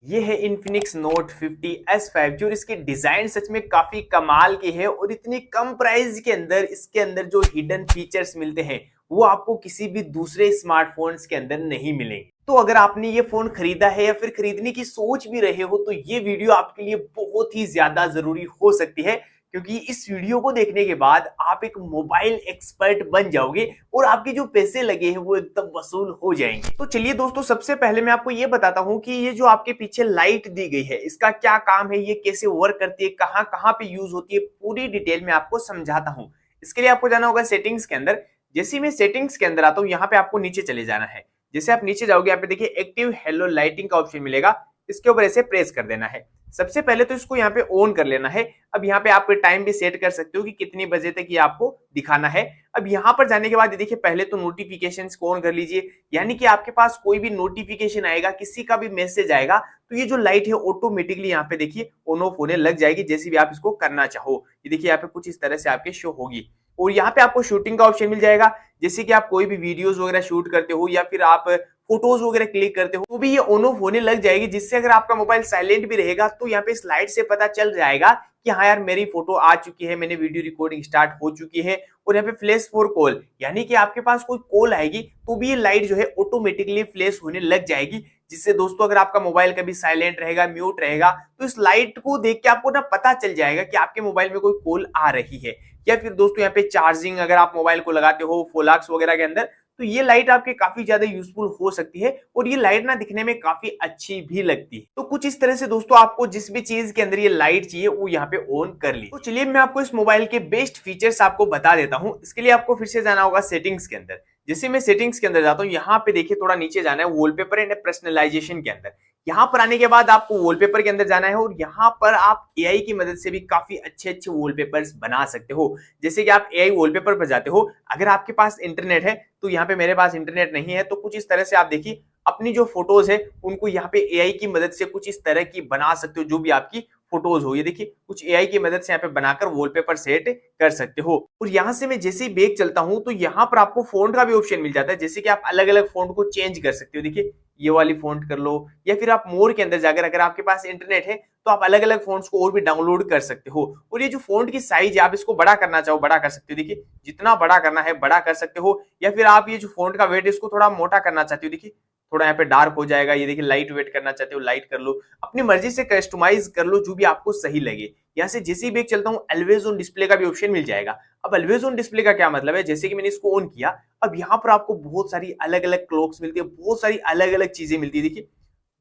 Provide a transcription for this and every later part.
ये है Infinix Note 50 S5 और इसकी डिजाइन सच में काफी कमाल की है और इतनी कम प्राइस के अंदर इसके अंदर जो हिडन फीचर्स मिलते हैं वो आपको किसी भी दूसरे स्मार्टफोन्स के अंदर नहीं मिलेंगे। तो अगर आपने ये फोन खरीदा है या फिर खरीदने की सोच भी रहे हो तो ये वीडियो आपके लिए बहुत ही ज्यादा जरूरी हो सकती है, क्योंकि इस वीडियो को देखने के बाद आप एक मोबाइल एक्सपर्ट बन जाओगे और आपके जो पैसे लगे हैं वो एकदम वसूल हो जाएंगे। तो चलिए दोस्तों, सबसे पहले मैं आपको ये बताता हूं कि ये जो आपके पीछे लाइट दी गई है इसका क्या काम है, ये कैसे वर्क करती है, कहां कहां पे यूज होती है, पूरी डिटेल में आपको समझाता हूं। इसके लिए आपको जाना होगा सेटिंग्स के अंदर। जैसे मैं सेटिंग्स के अंदर आता हूं, यहाँ पे आपको नीचे चले जाना है। जैसे आप नीचे जाओगे यहाँ पे देखिए एक्टिव हेलो लाइटिंग का ऑप्शन मिलेगा, इसके ऊपर ऐसे प्रेस कर देना है। सबसे पहले तो इसको यहाँ पे ऑन कर लेना है। अब यहाँ पे आप टाइम भी सेट कर सकते हो कि कितनी बजे तक ये आपको दिखाना है। अब यहाँ पर जाने के बाद देखिए पहले तो नोटिफिकेशंस को ऑन कर लीजिए, यानी कि आपके पास कोई भी नोटिफिकेशन आएगा, किसी का भी मैसेज आएगा तो ये जो लाइट है ऑटोमेटिकली यहाँ पे देखिए ऑन ऑफ होने लग जाएगी, जैसे भी आप इसको करना चाहो। ये देखिए यहाँ पे कुछ इस तरह से आपके शो होगी। और यहाँ पे आपको शूटिंग का ऑप्शन मिल जाएगा, जैसे कि आप कोई भी वीडियोस वगैरह शूट करते हो या फिर आप फोटोज वगैरह क्लिक करते हो तो भी ये ऑन ऑफ होने लग जाएगी, जिससे अगर आपका मोबाइल साइलेंट भी रहेगा तो यहाँ पे स्लाइड से पता चल जाएगा कि हाँ यार मेरी फोटो आ चुकी है, मैंने वीडियो रिकॉर्डिंग स्टार्ट हो चुकी है। और यहाँ पे फ्लैश फॉर कॉल, यानी कि आपके पास कोई कॉल आएगी तो भी ये लाइट जो है ऑटोमेटिकली फ्लैश होने लग जाएगी, जिससे दोस्तों अगर आपका मोबाइल कभी साइलेंट रहेगा, म्यूट रहेगा तो इस लाइट को देख के आपको ना पता चल जाएगा कि आपके मोबाइल में कोई कॉल आ रही है। या फिर दोस्तों यहाँ पे चार्जिंग अगर आप मोबाइल को लगाते हो फोलाक्स वगैरह के अंदर तो ये लाइट आपके काफी ज्यादा यूजफुल हो सकती है और ये लाइट ना दिखने में काफी अच्छी भी लगती है। तो कुछ इस तरह से दोस्तों आपको जिस भी चीज के अंदर ये लाइट चाहिए वो यहाँ पे ऑन कर ली। तो चलिए मैं आपको इस मोबाइल के बेस्ट फीचर्स आपको बता देता हूँ। इसके लिए आपको फिर से जाना होगा सेटिंग्स के अंदर। जैसे मैं सेटिंग्स के अंदर जाता हूँ, यहाँ पे देखिए थोड़ा नीचे जाना है वॉलपेपर एंड पर्सनलाइजेशन के अंदर। यहाँ पर आने के बाद आपको वॉलपेपर के अंदर जाना है और यहाँ पर आप एआई की मदद से भी काफी अच्छे अच्छे वॉलपेपर्स बना सकते हो। जैसे कि आप एआई वॉलपेपर पर जाते हो, अगर आपके पास इंटरनेट है तो यहाँ पे मेरे पास इंटरनेट नहीं है, तो कुछ इस तरह से आप देखिए अपनी जो फोटोज है उनको यहाँ पे एआई की मदद से कुछ इस तरह की बना सकते हो, जो भी आपकी फोटोज हो। ये देखिए कुछ एआई की मदद से यहाँ पे बनाकर वॉलपेपर सेट कर सकते हो। और यहाँ से मैं जैसे ही बैक चलता हूँ तो यहाँ पर आपको फॉन्ट का भी ऑप्शन मिल जाता है, जैसे कि आप अलग अलग फॉन्ट को चेंज कर सकते हो। देखिए ये वाली फॉन्ट कर लो, या फिर आप मोर के अंदर जाकर अगर आपके पास इंटरनेट है तो आप अलग अलग फॉन्ट्स को और भी डाउनलोड कर सकते हो। और ये जो फॉन्ट की साइज है आप इसको बड़ा करना चाहो बड़ा कर सकते हो। देखिए जितना बड़ा करना है बड़ा कर सकते हो, या फिर आप ये जो फॉन्ट का वेट है इसको थोड़ा मोटा करना चाहते हो, देखिए थोड़ा यहाँ पे डार्क हो जाएगा। ये देखिए लाइट वेट करना चाहते हो लाइट कर लो, अपनी मर्जी से कस्टमाइज कर लो जो भी आपको सही लगे। यहाँ से जैसे ही बैक चलता हूँ ऑलवेज ऑन डिस्प्ले का भी ऑप्शन मिल जाएगा। अब ऑलवेज ऑन डिस्प्ले का क्या मतलब है, जैसे कि मैंने इसको ऑन किया, अब यहाँ पर आपको बहुत सारी अलग अलग क्लॉक्स मिलती है, बहुत सारी अलग अलग चीजें मिलती है। देखिए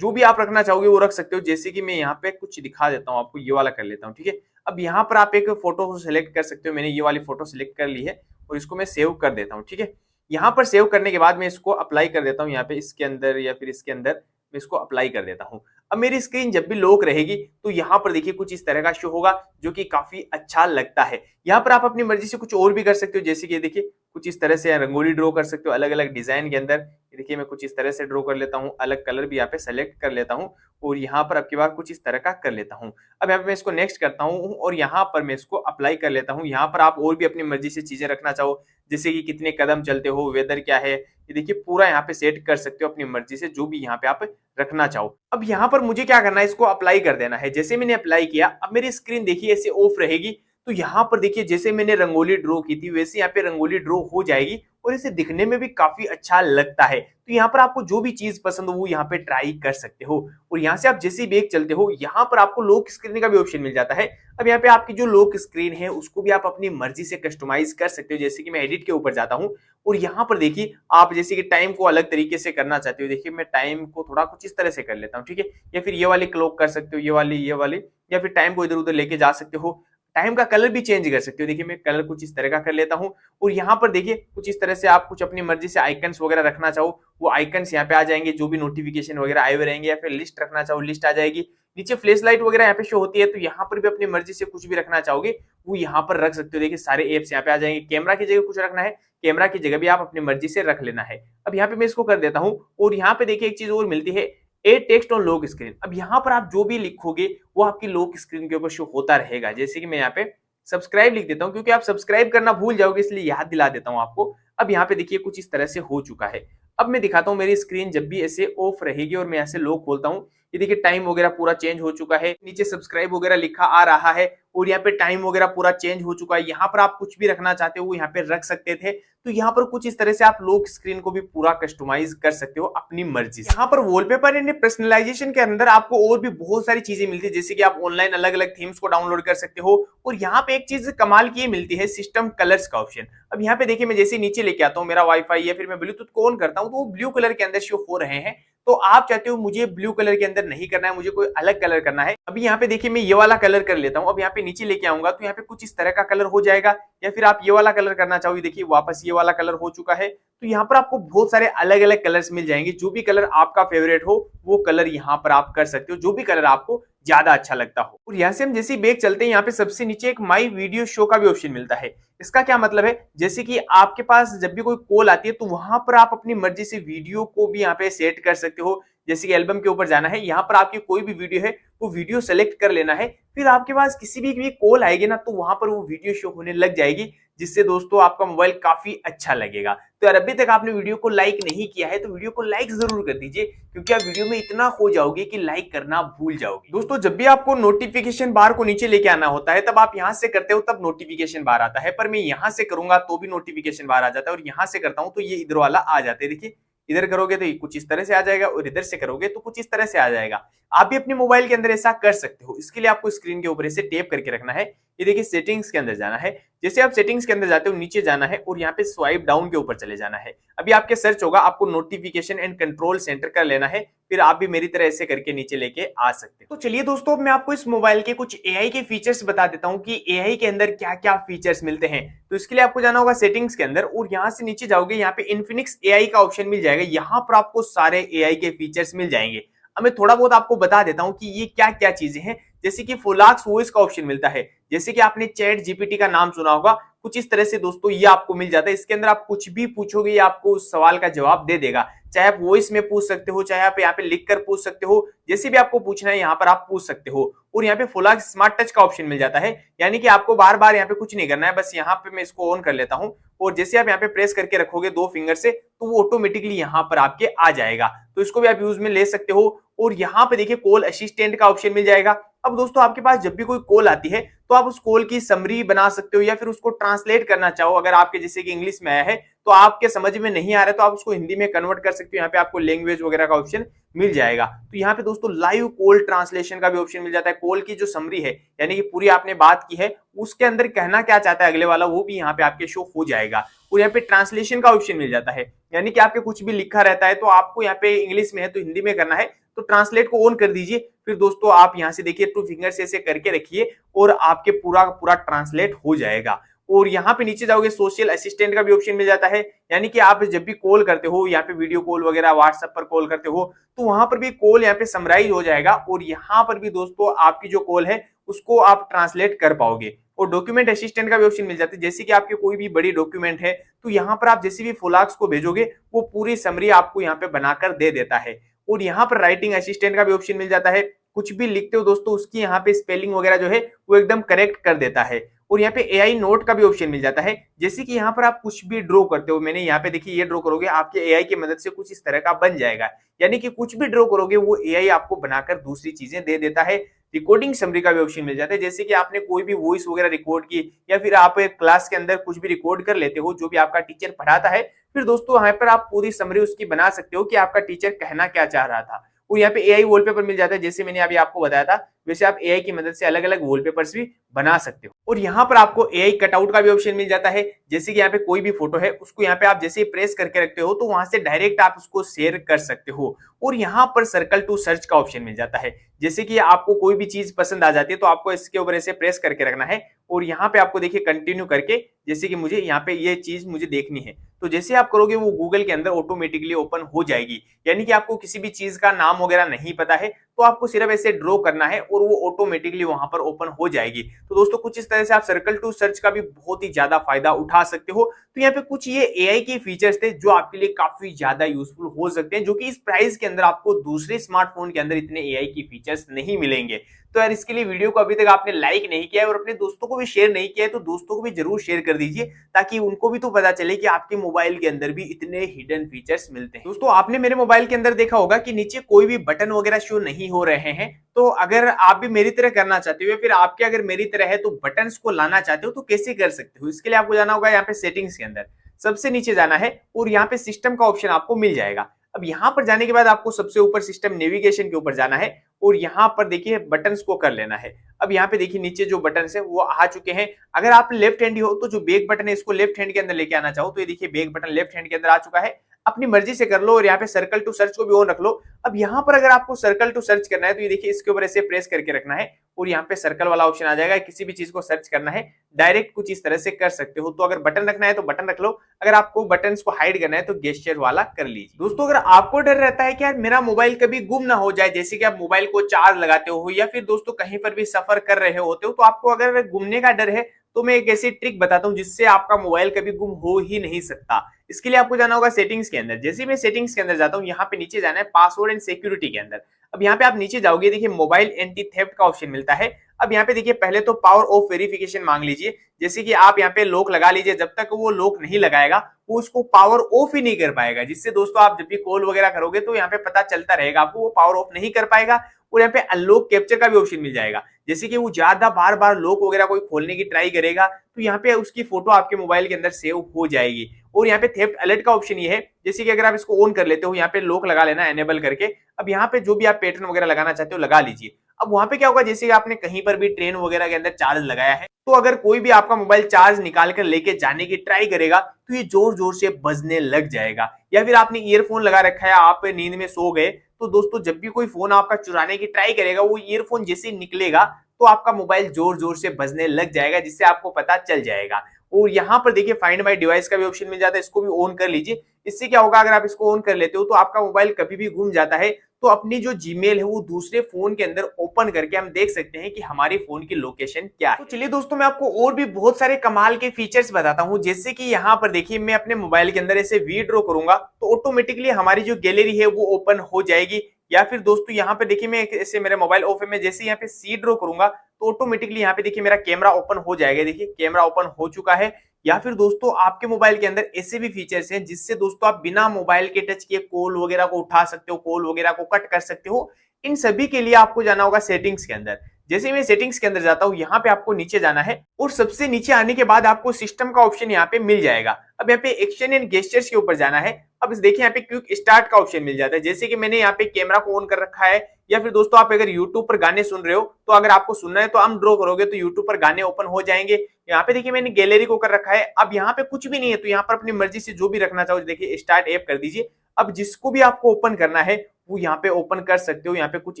जो भी आप रखना चाहोगे वो रख सकते हो। जैसे कि मैं यहाँ पे कुछ दिखा देता हूँ आपको, ये वाला कर लेता हूँ, ठीक है। अब यहाँ पर आप एक फोटो को सिलेक्ट कर सकते हो। मैंने ये वाली फोटो सिलेक्ट कर ली है और इसको मैं सेव कर देता हूँ, ठीक है। यहाँ पर सेव करने के बाद मैं इसको अप्लाई कर देता हूँ, यहाँ पे इसके अंदर या फिर इसके अंदर मैं इसको अप्लाई कर देता हूँ। अब मेरी स्क्रीन जब भी लॉक रहेगी तो यहाँ पर देखिए कुछ इस तरह का शो होगा, जो कि काफी अच्छा लगता है। यहाँ पर आप अपनी मर्जी से कुछ और भी कर सकते हो, जैसे कि देखिए कुछ इस तरह से रंगोली ड्रॉ कर सकते हो अलग अलग डिजाइन के अंदर। देखिए मैं कुछ इस तरह से ड्रॉ कर लेता हूँ, अलग कलर भी यहाँ पे सेलेक्ट कर लेता हूँ और यहाँ पर अब की बार कुछ इस तरह का कर लेता हूँ। अब यहाँ पे मैं इसको नेक्स्ट करता हूँ और यहाँ पर मैं इसको अप्लाई कर लेता हूँ। यहाँ पर आप और भी अपनी मर्जी से चीजें रखना चाहो, जैसे कि कितने कदम चलते हो, वेदर क्या है, ये देखिए पूरा यहाँ पे सेट कर सकते हो अपनी मर्जी से, जो भी यहाँ पे आप रखना चाहो। अब यहाँ पर मुझे क्या करना है, इसको अप्लाई कर देना है। जैसे मैंने अप्लाई किया अब मेरी स्क्रीन देखिए ऐसे ऑफ रहेगी। तो यहाँ पर देखिए जैसे मैंने रंगोली ड्रॉ की थी वैसे यहाँ पे रंगोली ड्रॉ हो जाएगी और इसे दिखने में भी काफी अच्छा लगता है। तो यहाँ पर आपको जो भी चीज पसंद हो वो यहाँ पे ट्राई कर सकते हो। और यहाँ से आप जैसे ही बैक चलते हो यहाँ पर आपको लॉक स्क्रीन का भी ऑप्शन मिल जाता है। अब यहाँ पे आपकी जो लॉक स्क्रीन है उसको भी आप अपनी मर्जी से कस्टमाइज कर सकते हो। जैसे कि मैं एडिट के ऊपर जाता हूँ और यहाँ पर देखिए आप जैसे कि टाइम को अलग तरीके से करना चाहते हो, देखिए मैं टाइम को थोड़ा कुछ इस तरह से कर लेता हूँ, ठीक है। या फिर ये वाली क्लॉक कर सकते हो, ये वाली, या फिर टाइम को इधर उधर लेके जा सकते हो। टाइम का कलर भी चेंज कर सकते हो, देखिए मैं कलर कुछ इस तरह का कर लेता हूँ। और यहाँ पर देखिए कुछ इस तरह से आप कुछ अपनी मर्जी से आइकन्स वगैरह रखना चाहो वो आइकन्स यहाँ पे आ जाएंगे, जो भी नोटिफिकेशन वगैरह आए हुए रहेंगे। या फिर लिस्ट रखना चाहो लिस्ट आ जाएगी। नीचे फ्लैश लाइट वगैरह यहाँ पे शो होती है, तो यहाँ पर भी अपनी मर्जी से कुछ भी रखना चाहोगे वो यहाँ पर रख सकते हो। देखिए सारे एप्स यहाँ पे आ जाएंगे। कैमरा की जगह कुछ रखना है, कैमरा की जगह भी आप अपनी मर्जी से रख लेना है। अब यहाँ पे मैं इसको कर देता हूँ और यहाँ पे देखिए एक चीज और मिलती है, ए टेक्स्ट ऑन लॉक स्क्रीन। अब यहाँ पर आप जो भी लिखोगे वो आपकी लॉक स्क्रीन के ऊपर शो होता रहेगा। जैसे कि मैं यहाँ पे सब्सक्राइब लिख देता हूँ, क्योंकि आप सब्सक्राइब करना भूल जाओगे इसलिए याद दिला देता हूँ आपको। अब यहाँ पे देखिए कुछ इस तरह से हो चुका है। अब मैं दिखाता हूँ मेरी स्क्रीन जब भी ऐसे ऑफ रहेगी और मैं यहाँ से लॉक खोलता हूँ, ये देखिए टाइम वगैरह पूरा चेंज हो चुका है, नीचे सब्सक्राइब वगैरह लिखा आ रहा है और यहाँ पे टाइम वगैरह पूरा चेंज हो चुका है। यहाँ पर आप कुछ भी रखना चाहते हो यहाँ पे रख सकते थे। तो यहाँ पर कुछ इस तरह से आप लॉक स्क्रीन को भी पूरा कस्टमाइज कर सकते हो अपनी मर्जी से। यहाँ पर वॉलपेपर एंड पर्सनलाइजेशन के अंदर आपको और भी बहुत सारी चीजें मिलती है, जैसे कि आप ऑनलाइन अलग अलग थीम्स को डाउनलोड कर सकते हो। और यहाँ पे एक चीज कमाल की मिलती है, सिस्टम कलर्स का ऑप्शन। अब यहाँ पे देखिए मैं जैसे नीचे लेके आता हूँ, मेरा वाईफाई या फिर मैं ब्लूटूथ को ऑन करता हूँ तो वो ब्लू कलर के अंदर शो हो रहे हैं। तो आप चाहते हो मुझे ब्लू कलर के अंदर नहीं करना है, मुझे कोई अलग कलर करना है। अभी यहाँ पे देखिए मैं ये वाला कलर कर लेता हूँ। अब यहाँ पे नीचे लेके आऊंगा तो यहाँ पे कुछ इस तरह का कलर हो जाएगा, या फिर आप ये वाला कलर करना चाहो, देखिए वापस ये वाला कलर हो चुका है। तो यहाँ पर आपको बहुत सारे अलग अलग कलर्स मिल जाएंगे, जो भी कलर आपका फेवरेट हो वो कलर यहाँ पर आप कर सकते हो, जो भी कलर आपको ज्यादा अच्छा लगता हो। और यहाँ से हम जैसे बैक चलते हैं, यहाँ पे सबसे नीचे एक माई वीडियो शो का भी ऑप्शन मिलता है। इसका क्या मतलब है, जैसे कि आपके पास जब भी कोई कॉल आती है तो वहां पर आप अपनी मर्जी से वीडियो को भी यहाँ पे सेट कर सकते हो। जैसे कि एल्बम के ऊपर जाना है, यहाँ पर आपकी कोई भी वीडियो है वो वीडियो सेलेक्ट कर लेना है, फिर आपके पास किसी भी कॉल आएगी ना तो वहां पर वो वीडियो शो होने लग जाएगी, जिससे दोस्तों आपका मोबाइल काफी अच्छा लगेगा। तो यार अभी तक आपने वीडियो को लाइक नहीं किया है तो वीडियो को लाइक जरूर कर दीजिए, क्योंकि आप वीडियो में इतना खो जाओगे कि लाइक करना भूल जाओगे। दोस्तों जब भी आपको नोटिफिकेशन बार को नीचे लेके आना होता है तब आप यहाँ से करते हो तब नोटिफिकेशन बार आता है, पर मैं यहाँ से करूंगा तो भी नोटिफिकेशन बार आ जाता है, और यहाँ से करता हूँ तो ये इधर वाला आ जाता है। देखिए इधर करोगे तो ये कुछ इस तरह से आ जाएगा और इधर से करोगे तो कुछ इस तरह से आ जाएगा। आप भी अपने मोबाइल के अंदर ऐसा कर सकते हो। इसके लिए आपको स्क्रीन के ऊपर ऐसे टैप करके रखना है। ये देखिए सेटिंग्स के अंदर जाना है, जैसे आप सेटिंग्स के अंदर जाते हो नीचे जाना है और यहाँ पे स्वाइप डाउन के ऊपर चले जाना है। अभी आपके सर्च होगा, आपको नोटिफिकेशन एंड कंट्रोल सेंटर कर लेना है, फिर आप भी मेरी तरह ऐसे करके नीचे लेके आ सकते हो। तो चलिए दोस्तों, अब मैं आपको इस मोबाइल के कुछ एआई के फीचर्स बता देता हूँ कि एआई के अंदर क्या क्या फीचर्स मिलते हैं। तो इसके लिए आपको जाना होगा सेटिंग्स के अंदर और यहाँ से नीचे जाओगे, यहाँ पे इन्फिनिक्स एआई का ऑप्शन मिल जाएगा। यहाँ पर आपको सारे एआई के फीचर्स मिल जाएंगे। अब मैं थोड़ा बहुत आपको बता देता हूँ कि ये क्या क्या चीजें हैं। जैसे कि फुलाक्स वॉइस का ऑप्शन मिलता है, जैसे कि आपने चैट जीपीटी का नाम सुना होगा, कुछ इस तरह से दोस्तों ये आपको मिल जाता है। इसके अंदर आप कुछ भी पूछोगे ये आपको उस सवाल का जवाब दे देगा, चाहे आप वॉइस में पूछ सकते हो, चाहे आप यहाँ पे लिख कर पूछ सकते हो, जैसे भी आपको पूछना है यहाँ पर आप पूछ सकते हो। और यहाँ पे फुलाक्स स्मार्ट टच का ऑप्शन मिल जाता है, यानी कि आपको बार बार यहाँ पे कुछ नहीं करना है, बस यहाँ पे मैं इसको ऑन कर लेता हूँ और जैसे आप यहाँ पे प्रेस करके रखोगे दो फिंगर से तो वो ऑटोमेटिकली यहाँ पर आपके आ जाएगा। तो इसको भी आप यूज में ले सकते हो। और यहाँ पे देखिए कॉल असिस्टेंट का ऑप्शन मिल जाएगा। अब दोस्तों आपके पास जब भी कोई कॉल आती है तो आप उस कॉल की समरी बना सकते हो, या फिर उसको ट्रांसलेट करना चाहो, अगर आपके जैसे कि इंग्लिश में आया है तो आपके समझ में नहीं आ रहा है तो आप उसको हिंदी में कन्वर्ट कर सकते हो। यहाँ पे आपको लैंग्वेज वगैरह का ऑप्शन मिल जाएगा। तो यहाँ पे दोस्तों लाइव कॉल ट्रांसलेशन का भी ऑप्शन मिल जाता है। कॉल की जो समरी है, यानी कि पूरी आपने बात की है, उसके अंदर कहना क्या चाहता है अगले वाला, वो भी यहाँ पे आपके शो हो जाएगा। और यहाँ पे ट्रांसलेशन का ऑप्शन मिल जाता है, यानी कि आपके कुछ भी लिखा रहता है तो आपको यहाँ पे इंग्लिश में है तो हिंदी में करना है तो ट्रांसलेट को ऑन कर दीजिए। फिर दोस्तों आप यहाँ से देखिए टू फिंगर से ऐसे करके रखिए और आपके पूरा पूरा ट्रांसलेट हो जाएगा। और यहाँ पे नीचे जाओगे सोशल असिस्टेंट का भी ऑप्शन मिल जाता है, यानी कि आप जब भी कॉल करते हो, यहाँ पे वीडियो कॉल वगैरह व्हाट्सएप पर कॉल करते हो तो वहां पर भी कॉल यहाँ पे समराइज हो जाएगा और यहाँ पर भी दोस्तों आपकी जो कॉल है उसको आप ट्रांसलेट कर पाओगे। और डॉक्यूमेंट असिस्टेंट का भी ऑप्शन मिल जाता है, जैसे कि आपके कोई भी बड़ी डॉक्यूमेंट है तो यहाँ पर आप जैसे भी फुलाक्स को भेजोगे वो पूरी समरी आपको यहाँ पे बनाकर दे देता है। और यहाँ पर राइटिंग असिस्टेंट का भी ऑप्शन मिल जाता है, कुछ भी लिखते हो दोस्तों उसकी यहाँ पे स्पेलिंग वगैरह जो है वो एकदम करेक्ट कर देता है। और यहाँ पे एआई नोट का भी ऑप्शन मिल जाता है, जैसे कि यहाँ पर आप कुछ भी ड्रॉ करते हो, मैंने यहाँ पे देखिए ये ड्रॉ करोगे आपके एआई की मदद से कुछ इस तरह का बन जाएगा, यानी कि कुछ भी ड्रॉ करोगे वो एआई आपको बनाकर दूसरी चीजें दे देता है। रिकॉर्डिंग समरी का भी ऑप्शन मिल जाता है, जैसे कि आपने कोई भी वॉइस वगैरह रिकॉर्ड की या फिर आप क्लास के अंदर कुछ भी रिकॉर्ड कर लेते हो जो भी आपका टीचर पढ़ाता है, फिर दोस्तों यहाँ पर आप पूरी समरी उसकी बना सकते हो कि आपका टीचर कहना क्या चाह रहा था। और यहाँ पे एआई वॉलपेपर मिल जाता है, जैसे मैंने अभी आपको बताया था वैसे आप एआई की मदद से अलग अलग वॉलपेपर्स भी बना सकते हो। और यहाँ पर आपको एआई कटआउट का भी ऑप्शन मिल जाता है, जैसे कि यहाँ पे कोई भी फोटो है उसको यहाँ पे आप जैसे ही प्रेस करके रखते हो तो वहां से डायरेक्ट आप उसको शेयर कर सकते हो। और यहाँ पर सर्कल टू सर्च का ऑप्शन मिल जाता है, जैसे कि आपको कोई भी चीज पसंद आ जाती है तो आपको इसके ऊपर ऐसे प्रेस करके रखना है और यहाँ पे आपको देखिए कंटिन्यू करके, जैसे कि मुझे यहाँ पे ये चीज मुझे देखनी है तो जैसे आप करोगे वो गूगल के अंदर ऑटोमेटिकली ओपन हो जाएगी। यानी कि आपको किसी भी चीज का नाम वगैरह नहीं पता है तो आपको सिर्फ ऐसे ड्रॉ करना है और वो ऑटोमेटिकली वहां पर ओपन हो जाएगी। तो दोस्तों कुछ इस तरह से आप सर्कल टू सर्च का भी बहुत ही ज्यादा फायदा उठा सकते हो। तो यहाँ पे कुछ ये एआई के फीचर्स थे जो आपके लिए काफी ज्यादा यूजफुल हो सकते हैं, जो कि इस प्राइस के अंदर आपको दूसरे स्मार्टफोन के अंदर इतने एआई की फीचर्स नहीं मिलेंगे। तो यार इसके लिए वीडियो को अभी तक आपने लाइक नहीं किया है और अपने दोस्तों को भी शेयर नहीं किया है तो दोस्तों को भी जरूर शेयर कर दीजिए, ताकि उनको भी तो पता चले कि आपके मोबाइल के अंदर भी इतने हिडन फीचर्स मिलते हैं। दोस्तों आपने मेरे मोबाइल के अंदर देखा होगा कि नीचे कोई भी बटन वगैरह शो नहीं हो रहे हैं। तो अगर आप भी मेरी तरह करना चाहते हो या फिर आपके अगर मेरी तरह है तो बटन्स को लाना चाहते हो तो कैसे कर सकते हो। इसके लिए आपको जाना होगा यहाँ पे सेटिंग्स के अंदर, सबसे नीचे जाना है और यहाँ पे सिस्टम का ऑप्शन आपको मिल जाएगा। अब यहाँ पर जाने के बाद आपको सबसे ऊपर सिस्टम नेविगेशन के ऊपर जाना है और यहाँ पर देखिए बटन्स को कर लेना है। अब यहाँ पे देखिए नीचे जो बटन्स है वो आ चुके हैं। अगर आप लेफ्ट हैंड हो तो जो बैक बटन है इसको लेफ्ट हैंड के अंदर लेके आना चाहो तो ये देखिए बैक बटन लेफ्ट हैंड के अंदर आ चुका है। अपनी मर्जी से कर लो और यहाँ पे सर्कल टू सर्च को भी ऑन रख लो। अब यहाँ पर अगर आपको सर्कल टू सर्च करना है तो ये देखिए इसके ऊपर ऐसे प्रेस करके रखना है और यहाँ पे सर्कल वाला ऑप्शन आ जाएगा। किसी भी चीज को सर्च करना है डायरेक्ट कुछ इस तरह से कर सकते हो। तो अगर बटन रखना है तो बटन रख लो, अगर आपको बटन्स को हाइड करना है तो गेस्चर वाला कर लीजिए। दोस्तों अगर आपको डर रहता है कि यार मेरा मोबाइल कभी गुम ना हो जाए, जैसे कि आप मोबाइल को चार्ज लगाते हो या फिर दोस्तों कहीं पर भी सफर कर रहे होते हो, तो आपको अगर गुमने का डर है तो मैं एक ऐसी ट्रिक बताता हूं जिससे आपका मोबाइल कभी गुम हो ही नहीं सकता। इसके लिए आपको जाना होगा सेटिंग्स के अंदर। जैसे मैं सेटिंग्स के अंदर जाता हूं यहाँ पे नीचे जाना है पासवर्ड एंड सिक्योरिटी के अंदर। अब यहाँ पे आप नीचे जाओगे देखिए मोबाइल एंटी थेफ्ट का ऑप्शन मिलता है। अब यहाँ पे देखिए पहले तो पावर ऑफ वेरिफिकेशन मांग लीजिए, जैसे कि आप यहाँ पे लॉक लगा लीजिए। जब तक वो लॉक नहीं लगाएगा वो उसको पावर ऑफ ही नहीं कर पाएगा, जिससे दोस्तों आप जब भी कॉल वगैरह करोगे तो यहाँ पे पता चलता रहेगा आपको, वो पावर ऑफ नहीं कर पाएगा। और यहाँ पे अनलॉक कैप्चर का भी ऑप्शन मिल जाएगा, जैसे कि वो ज्यादा बार बार लॉक वगैरह कोई खोलने की ट्राई करेगा तो यहाँ पे उसकी फोटो आपके मोबाइल के अंदर सेव हो जाएगी। और यहाँ पे थेफ्ट अलर्ट का ऑप्शन ये है, जैसे कि अगर आप इसको ऑन कर लेते हो यहाँ पे लॉक लगा लेना एनेबल करके। अब यहाँ पे जो भी आप पैटर्न वगैरह लगाना चाहते हो लगा लीजिए। अब वहां पे क्या होगा, जैसे कि आपने कहीं पर भी ट्रेन वगैरह के अंदर चार्ज लगाया है तो अगर कोई भी आपका मोबाइल चार्ज निकाल कर लेके जाने की ट्राई करेगा तो ये जोर जोर से बजने लग जाएगा। या फिर आपने ईयरफोन लगा रखा है, आप नींद में सो गए, तो दोस्तों जब भी कोई फोन आपका चुराने की ट्राई करेगा वो ईयरफोन जैसे निकलेगा तो आपका मोबाइल जोर जोर से बजने लग जाएगा, जिससे आपको पता चल जाएगा। और यहाँ पर देखिए फाइंड माय डिवाइस का भी ऑप्शन मिल जाता है, इसको भी ऑन कर लीजिए। इससे क्या होगा, अगर आप इसको ऑन कर लेते हो तो आपका मोबाइल कभी भी गुम जाता है तो अपनी जो जीमेल है वो दूसरे फोन के अंदर ओपन करके हम देख सकते हैं कि हमारे फोन की लोकेशन क्या है। तो चलिए दोस्तों मैं आपको और भी बहुत सारे कमाल के फीचर्स बताता हूं, जैसे कि यहाँ पर देखिए मैं अपने मोबाइल के अंदर ऐसे वी ड्रॉ करूंगा तो ऑटोमेटिकली हमारी जो गैलरी है वो ओपन हो जाएगी। या फिर दोस्तों यहाँ पे देखिए मैं ऐसे मेरे मोबाइल ऑफ है, मैं जैसे यहाँ पे सी ड्रॉ करूंगा तो ऑटोमेटिकली यहाँ पे देखिए मेरा कैमरा ओपन हो जाएगा। देखिए कैमरा ओपन हो चुका है। या फिर दोस्तों आपके मोबाइल के अंदर ऐसे भी फीचर्स हैं जिससे दोस्तों आप बिना मोबाइल के टच किए कॉल वगैरह को उठा सकते हो, कॉल वगैरह को कट कर सकते हो। इन सभी के लिए आपको जाना होगा सेटिंग्स के अंदर। जैसे मैं सेटिंग्स के अंदर जाता हूं यहाँ पे आपको नीचे जाना है और सबसे नीचे आने के बाद आपको सिस्टम का ऑप्शन यहाँ पे मिल जाएगा। अब यहाँ पे एक्शन एंड गेस्चर्स के ऊपर जाना है। अब देखिए यहाँ पे क्विक स्टार्ट का ऑप्शन मिल जाता है, जैसे कि मैंने यहाँ पे कैमरा को ऑन कर रखा है। या फिर दोस्तों आप अगर YouTube पर गाने सुन रहे हो तो अगर आपको सुनना है तो हम ड्रॉ करोगे तो YouTube पर गाने ओपन हो जाएंगे। यहाँ पे देखिए मैंने गैलरी को कर रखा है। अब यहाँ पे कुछ भी नहीं है तो यहाँ पर अपनी मर्जी से जो भी रखना चाहो देखिए स्टार्ट ऐप कर दीजिए। अब जिसको भी आपको ओपन करना है वो यहाँ पे ओपन कर सकते हो। यहाँ पे कुछ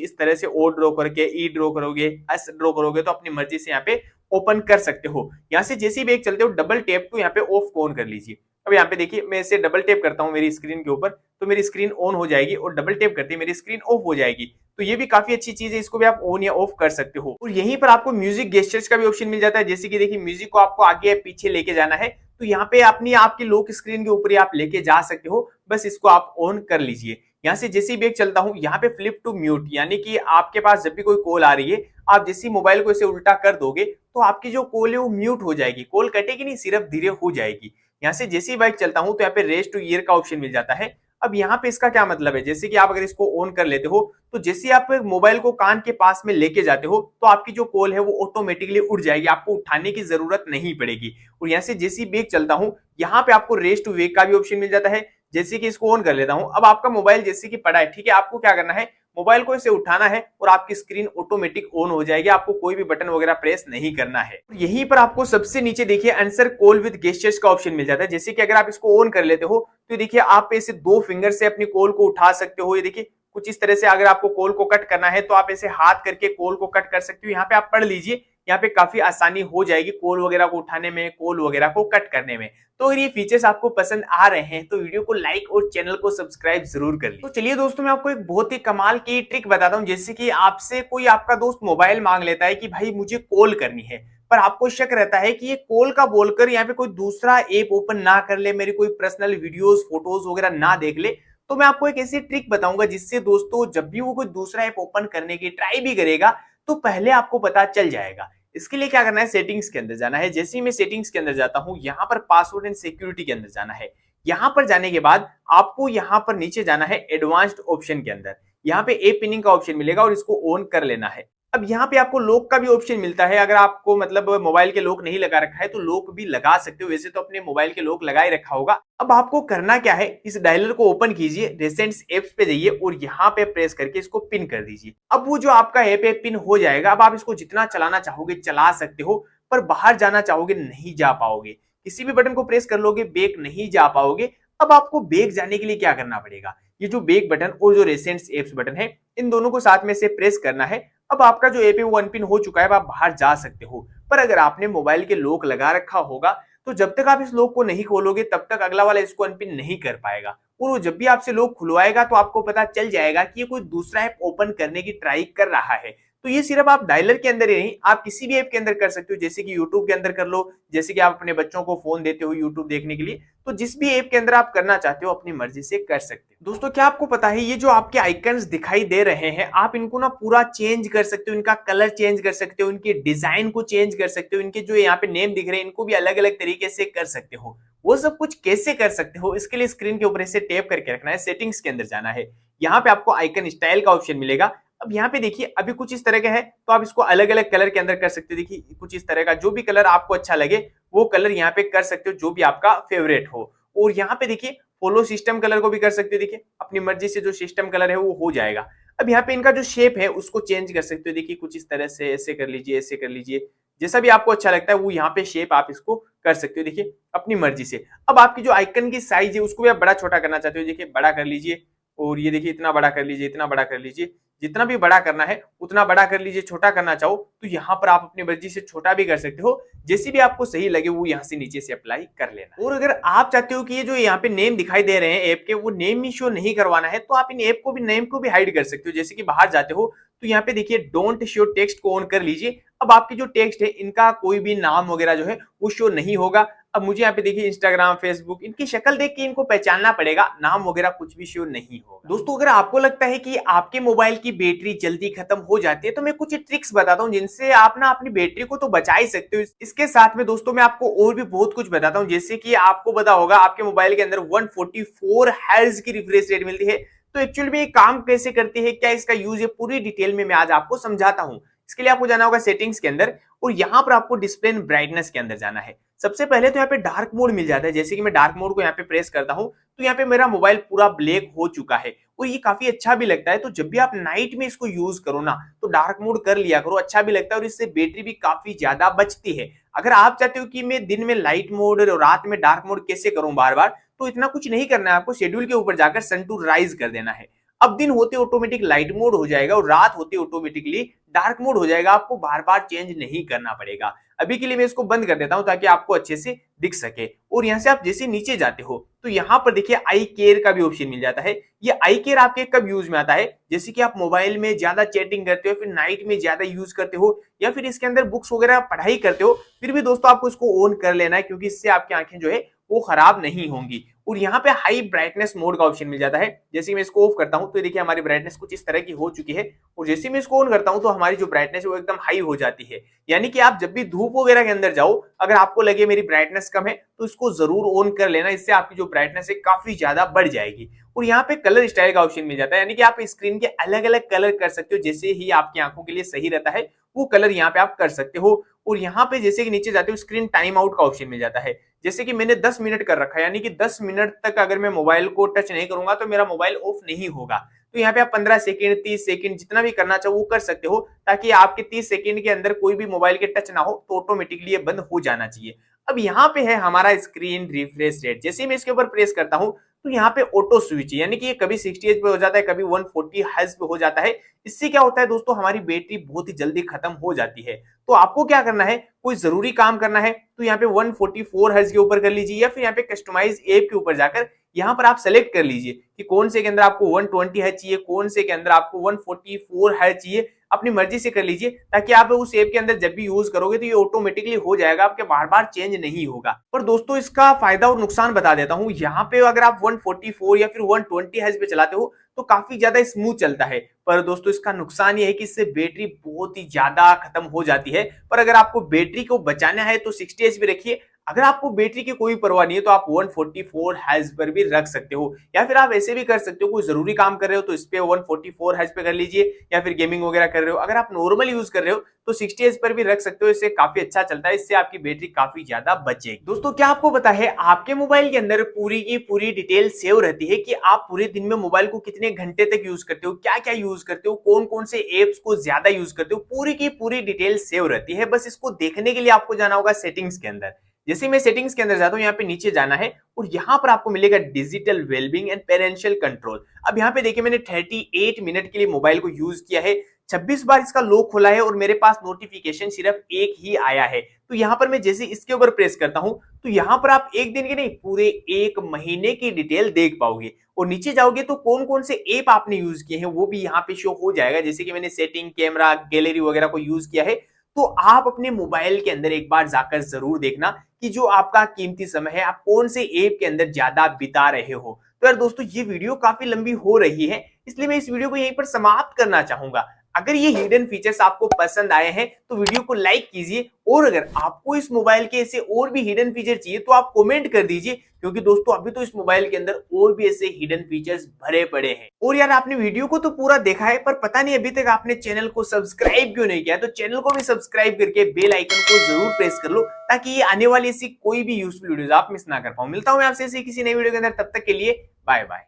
इस तरह से ओ ड्रॉ करके ई ड्रॉ करोगे, एस ड्रॉ करोगे तो अपनी मर्जी से यहाँ पे ओपन कर सकते हो। यहाँ से जैसे भी एक चलते हो डबल टैप तो यहाँ पे ऑफ को ऑन कर लीजिए। अब यहाँ पे देखिए मैं इसे डबल टैप करता हूँ मेरी स्क्रीन के ऊपर तो मेरी स्क्रीन ऑन हो जाएगी और डबल टैप करते ही मेरी स्क्रीन ऑफ हो जाएगी। तो ये भी काफी अच्छी चीज है, इसको भी आप ऑन या ऑफ कर सकते हो। और यहीं पर आपको म्यूजिक गेस्चर्स का भी ऑप्शन मिल जाता है, जैसे कि देखिए म्यूजिक को आपको आगे पीछे लेके जाना है तो यहाँ पे अपनी आपकी लॉक स्क्रीन के ऊपर ही आप लेके जा सकते हो। बस इसको आप ऑन कर लीजिए। यहाँ से जैसे भी एक चलता हूँ यहाँ पे फ्लिप टू म्यूट, यानी कि आपके पास जब भी कोई कॉल आ रही है आप जैसे मोबाइल को इसे उल्टा कर दोगे तो आपकी जो कॉल है वो म्यूट हो जाएगी, कॉल कटेगी नहीं, सिर्फ धीरे हो जाएगी। यहाँ से जैसे ही बाइक चलता हूँ तो यहाँ पे रेस टू ईयर का ऑप्शन मिल जाता है। अब यहाँ पे इसका क्या मतलब है, जैसे कि आप अगर इसको ऑन कर लेते हो तो जैसे आप मोबाइल को कान के पास में लेके जाते हो तो आपकी जो कॉल है वो ऑटोमेटिकली उड़ जाएगी, आपको उठाने की जरूरत नहीं पड़ेगी। और यहाँ से जैसे ही बैक चलता हूँ यहाँ पे आपको रेस टू वेक का भी ऑप्शन मिल जाता है, जैसे कि इसको ऑन कर लेता हूँ। अब आपका मोबाइल जैसे कि पड़ा है, ठीक है, आपको क्या करना है मोबाइल को इसे उठाना है और आपकी स्क्रीन ऑटोमेटिक ऑन हो जाएगी, आपको कोई भी बटन वगैरह प्रेस नहीं करना है। यहीं पर आपको सबसे नीचे देखिए आंसर कॉल विद गेस्चर्स का ऑप्शन मिल जाता है, जैसे कि अगर आप इसको ऑन कर लेते हो तो देखिए आप ऐसे दो फिंगर से अपनी कॉल को उठा सकते हो। ये देखिए कुछ इस तरह से अगर आपको कॉल को कट करना है तो आप ऐसे हाथ करके कॉल को कट कर सकते हो। यहाँ पे आप पढ़ लीजिए यहाँ पे काफी आसानी हो जाएगी कॉल वगैरह को उठाने में, कॉल वगैरह को कट करने में। तो अगर ये फीचर्स आपको पसंद आ रहे हैं तो वीडियो को लाइक और चैनल को सब्सक्राइब जरूर कर लीजिए। तो चलिए दोस्तों, मैं आपको एक बहुत ही कमाल की ट्रिक बताता हूँ। जैसे कि आपसे कोई आपका दोस्त मोबाइल मांग लेता है कि भाई मुझे कॉल करनी है, पर आपको शक रहता है कि ये कॉल का बोलकर यहाँ पे कोई दूसरा ऐप ओपन ना कर ले, मेरी कोई पर्सनल वीडियोस फोटोज वगैरह ना देख ले। तो मैं आपको एक ऐसी ट्रिक बताऊंगा जिससे दोस्तों जब भी वो कोई दूसरा ऐप ओपन करने की ट्राई भी करेगा तो पहले आपको पता चल जाएगा। इसके लिए क्या करना है, सेटिंग्स के अंदर जाना है। जैसे ही मैं सेटिंग्स के अंदर जाता हूं, यहां पर पासवर्ड एंड सिक्योरिटी के अंदर जाना है। यहां पर जाने के बाद आपको यहां पर नीचे जाना है एडवांस्ड ऑप्शन के अंदर। यहां पे ऐप पिनिंग का ऑप्शन मिलेगा और इसको ऑन कर लेना है। अब यहाँ पे आपको लॉक का भी ऑप्शन मिलता है। अगर आपको मतलब मोबाइल के लॉक नहीं लगा रखा है तो लॉक भी लगा सकते हो। वैसे तो अपने मोबाइल के लॉक लगा ही रखा होगा। अब आपको करना क्या है, इस डायलर को ओपन कीजिए, रिसेंट्स एप्स पे जाइए और यहाँ पे प्रेस करके इसको पिन कर दीजिए। अब वो जो आपका ऐप है पिन हो जाएगा। अब आप इसको जितना चलाना चाहोगे चला सकते हो, पर बाहर जाना चाहोगे नहीं जा पाओगे। किसी भी बटन को प्रेस कर लोगे बैक नहीं जा पाओगे। अब आपको बैक जाने के लिए क्या करना पड़ेगा, ये जो बैक बटन और जो रिसेंट्स एप्स बटन है इन दोनों को साथ में से प्रेस करना है। अब आपका जो ऐप है वो अनपिन हो चुका है, आप बाहर जा सकते हो। पर अगर आपने मोबाइल के लॉक लगा रखा होगा तो जब तक आप इस लॉक को नहीं खोलोगे तब तक अगला वाला इसको अनपिन नहीं कर पाएगा। और वो जब भी आपसे लॉक खुलवाएगा तो आपको पता चल जाएगा कि ये कोई दूसरा ऐप ओपन करने की ट्राई कर रहा है। तो ये सिर्फ आप डायलर के अंदर ही नहीं, आप किसी भी ऐप के अंदर कर सकते हो। जैसे कि यूट्यूब के अंदर कर लो, जैसे कि आप अपने बच्चों को फोन देते हो यूट्यूब देखने के लिए, तो जिस भी ऐप के अंदर आप करना चाहते हो अपनी मर्जी से कर सकते हो। दोस्तों क्या आपको पता है, ये जो आपके आइकन्स दिखाई दे रहे हैं आप इनको ना पूरा चेंज कर सकते हो। इनका कलर चेंज कर सकते हो, इनके डिजाइन को चेंज कर सकते हो, इनके जो यहाँ पे नेम दिख रहे हैं इनको भी अलग अलग तरीके से कर सकते हो। वो सब कुछ कैसे कर सकते हो, इसके लिए स्क्रीन के ऊपर इसे टैप करके रखना है, सेटिंग्स के अंदर जाना है। यहाँ पे आपको आइकन स्टाइल का ऑप्शन मिलेगा। अब यहाँ पे देखिए अभी कुछ इस तरह का है तो आप इसको अलग अलग कलर के अंदर कर सकते हो। देखिए कुछ इस तरह का, जो भी कलर आपको अच्छा लगे वो कलर यहाँ पे कर सकते हो, जो भी आपका फेवरेट हो। और यहाँ पे देखिए फॉलो सिस्टम कलर को भी कर सकते हो। देखिए अपनी मर्जी से जो सिस्टम कलर है वो हो जाएगा। अब यहाँ पे इनका जो शेप है उसको चेंज कर सकते हो। देखिए कुछ इस तरह से, ऐसे कर लीजिए, ऐसे कर लीजिए, जैसा भी आपको अच्छा लगता है वो यहाँ पे शेप आप इसको कर सकते हो। देखिए अपनी मर्जी से। अब आपकी जो आइकन की साइज है उसको भी आप बड़ा छोटा करना चाहते हो, देखिए बड़ा कर लीजिए। और ये देखिए इतना बड़ा कर लीजिए, इतना बड़ा कर लीजिए, जितना भी बड़ा करना है उतना बड़ा कर लीजिए। छोटा करना चाहो तो यहाँ पर आप अपनी मर्जी से छोटा भी कर सकते हो, जैसी भी आपको सही लगे वो यहाँ से नीचे से अप्लाई कर लेना। और अगर आप चाहते हो कि ये जो यहाँ पे नेम दिखाई दे रहे हैं ऐप के, वो नेम ही शो नहीं करवाना है तो आप इन ऐप को भी, नेम को भी हाइड कर सकते हो। जैसे कि बाहर जाते हो तो यहाँ पे देखिए डोंट शो टेक्स्ट को ऑन कर लीजिए। अब आपके जो टेक्स्ट है इनका कोई भी नाम वगैरह जो है वो शो नहीं होगा। अब मुझे यहाँ पे देखिए इंस्टाग्राम, फेसबुक, इनकी शक्ल देख के इनको पहचानना पड़ेगा, नाम वगैरह कुछ भी शो नहीं होगा। दोस्तों अगर आपको लगता है कि आपके मोबाइल की बैटरी जल्दी खत्म हो जाती है तो मैं कुछ ट्रिक्स बताता हूँ जिनसे आप ना अपनी बैटरी को तो बचा ही सकते हो। इसके साथ में दोस्तों मैं आपको और भी बहुत कुछ बताता हूँ। जैसे कि आपको पता होगा आपके मोबाइल के अंदर 144 हर्ट्ज की रिफ्रेश रेट मिलती है। तो एक्चुअली में ये काम कैसे करती है, क्या इसका यूज है, पूरी डिटेल में मैं आज आपको समझाता हूँ। इसके लिए आपको जाना होगा सेटिंग्स के अंदर और यहाँ पर आपको डिस्प्ले एंड ब्राइटनेस के अंदर जाना है। सबसे पहले तो यहाँ पे डार्क मोड मिल जाता है। जैसे कि मैं डार्क मोड को यहाँ पे प्रेस करता हूँ तो यहाँ पे मेरा मोबाइल पूरा ब्लैक हो चुका है और ये काफी अच्छा भी लगता है। तो जब भी आप नाइट में इसको यूज करो ना तो डार्क मोड कर लिया करो, अच्छा भी लगता है और इससे बैटरी भी काफी ज्यादा बचती है। अगर आप चाहते हो कि मैं दिन में लाइट मोड और रात में डार्क मोड कैसे करूं बार बार, तो इतना कुछ नहीं करना है आपको। शेड्यूल के ऊपर जाकर सन टू राइज कर देना है। अब दिन होते ऑटोमेटिक लाइट मोड हो जाएगा और रात होते ऑटोमेटिकली डार्क मोड हो जाएगा। आपको बार बार चेंज नहीं करना पड़ेगा। अभी के लिए मैं इसको बंद कर देता हूं ताकि आपको अच्छे से दिख सके। और यहां से आप जैसे नीचे जाते हो तो यहाँ पर देखिए आई केयर का भी ऑप्शन मिल जाता है। ये आई केयर आपके कब यूज में आता है, जैसे कि आप मोबाइल में ज्यादा चैटिंग करते हो, फिर नाइट में ज्यादा यूज करते हो या फिर इसके अंदर बुक्स वगैरह पढ़ाई करते हो, फिर भी दोस्तों आपको इसको ऑन कर लेना है क्योंकि इससे आपकी आंखें जो है वो खराब नहीं होंगी। और यहाँ पे हाई ब्राइटनेस मोड का ऑप्शन मिल जाता है। जैसे मैं इसको ऑफ करता हूं तो देखिए हमारी ब्राइटनेस कुछ इस तरह की हो चुकी है और जैसे मैं इसको ऑन करता हूं तो हमारी जो ब्राइटनेस है वो एकदम हाई हो जाती है। यानी कि आप जब भी धूप वगैरह के अंदर जाओ, अगर आपको लगे मेरी ब्राइटनेस कम है तो इसको जरूर ऑन कर लेना, इससे आपकी जो ब्राइटनेस है काफी ज्यादा बढ़ जाएगी। और यहाँ पे कलर स्टाइल का ऑप्शन मिल जाता है, यानी कि आप स्क्रीन के अलग अलग कलर कर सकते हो, जैसे ही आपकी आंखों के लिए सही रहता है वो कलर यहाँ पे आप कर सकते हो। और यहाँ पे जैसे कि नीचे जाते हो स्क्रीन टाइम आउट का ऑप्शन मिल जाता है। जैसे कि मैंने 10 मिनट कर रखा है, यानी कि 10 मिनट तक अगर मैं मोबाइल को टच नहीं करूंगा तो मेरा मोबाइल ऑफ नहीं होगा। तो यहाँ पे आप 15 सेकंड, 30 सेकंड जितना भी करना चाहो वो कर सकते हो, ताकि आपके 30 सेकंड के अंदर कोई भी मोबाइल के टच ना हो तो ऑटोमेटिकली ये बंद हो जाना चाहिए। अब यहाँ पे है हमारा स्क्रीन रिफ्रेश रेट। जैसे ही मैं इसके ऊपर प्रेस करता हूँ तो यहाँ पे ऑटो स्विच यानी कि ये कभी 60 Hz पे हो जाता है, कभी 140 Hz पे हो जाता है। इससे क्या होता है दोस्तों, हमारी बैटरी बहुत ही जल्दी खत्म हो जाती है। तो आपको क्या करना है, कोई जरूरी काम करना है तो यहाँ पे 144 Hz के ऊपर कर लीजिए, या फिर यहाँ पे कस्टमाइज ऐप के ऊपर जाकर यहाँ पर आप सेलेक्ट कर लीजिए कि कौन से के अंदर आपको 120 Hz चाहिए, कौन से के अंदर आपको 144 Hz चाहिए। अपनी मर्जी से कर लीजिए, ताकि आप उस ऐप के अंदर जब भी यूज करोगे तो ये ऑटोमेटिकली हो जाएगा, आपके बार बार चेंज नहीं होगा। पर दोस्तों इसका फायदा और नुकसान बता देता हूं। यहाँ पे अगर आप 144 या फिर 120 Hz पे चलाते हो तो काफी ज्यादा स्मूथ चलता है, पर दोस्तों इसका नुकसान ये है कि इससे बैटरी बहुत ही ज्यादा खत्म हो जाती है। पर अगर आपको बैटरी को बचाना है तो 60 Hz पे रखिए। अगर आपको बैटरी की कोई परवाह नहीं है तो आप 144 Hz पर भी रख सकते हो, या फिर आप ऐसे भी कर सकते हो, कोई जरूरी काम कर रहे हो तो इस पे 144 Hz पे कर लीजिए, या फिर गेमिंग वगैरह कर रहे हो। अगर आप नॉर्मल यूज कर रहे हो तो 60 Hz पर भी रख सकते हो, इससे काफी अच्छा चलता है, इससे आपकी बैटरी काफी ज्यादा बचेगी। दोस्तों क्या आपको पता है, आपके मोबाइल के अंदर पूरी की पूरी डिटेल सेव रहती है कि आप पूरे दिन में मोबाइल को कितने घंटे तक यूज करते हो, क्या क्या यूज करते हो, कौन कौन से एप्स को ज्यादा यूज करते हो, पूरी की पूरी डिटेल सेव रहती है। बस इसको देखने के लिए आपको जाना होगा सेटिंग्स के अंदर। जैसे मैं सेटिंग्स के अंदर जाता हूं, यहाँ पे नीचे जाना है और यहाँ पर आपको मिलेगा डिजिटल वेलबींग एंड पेरेंशियल कंट्रोल। अब यहाँ पे देखिए मैंने 38 मिनट के लिए मोबाइल को यूज किया है, 26 बार इसका लॉक खोला है और मेरे पास नोटिफिकेशन सिर्फ एक ही आया है। तो यहाँ पर मैं जैसे इसके ऊपर प्रेस करता हूं तो यहाँ पर आप एक दिन के नहीं पूरे एक महीने की डिटेल देख पाओगे। और नीचे जाओगे तो कौन कौन से ऐप आपने यूज किए हैं वो भी यहाँ पे शो हो जाएगा। जैसे कि मैंने सेटिंग, कैमरा, गैलरी वगैरह को यूज किया है। तो आप अपने मोबाइल के अंदर एक बार जाकर जरूर देखना कि जो आपका कीमती समय है आप कौन से ऐप के अंदर ज्यादा बिता रहे हो। तो यार दोस्तों ये वीडियो काफी लंबी हो रही है, इसलिए मैं इस वीडियो को यहीं पर समाप्त करना चाहूंगा। अगर ये हिडन फीचर्स आपको पसंद आए हैं तो वीडियो को लाइक कीजिए, और अगर आपको इस मोबाइल के ऐसे और भी हिडन फीचर चाहिए तो आप कमेंट कर दीजिए, क्योंकि दोस्तों अभी तो इस मोबाइल के अंदर और भी ऐसे हिडन फीचर्स भरे पड़े हैं। और यार आपने वीडियो को तो पूरा देखा है, पर पता नहीं अभी तक आपने चैनल को सब्सक्राइब क्यों नहीं किया, तो चैनल को भी सब्सक्राइब करके बेल आइकन को जरूर प्रेस कर लो, ताकि ये आने वाली ऐसी कोई भी यूजफुल वीडियोस आप मिस ना कर पाओ। मिलता हूं मैं आपसे किसी नई वीडियो के अंदर, तब तक के लिए बाय बाय।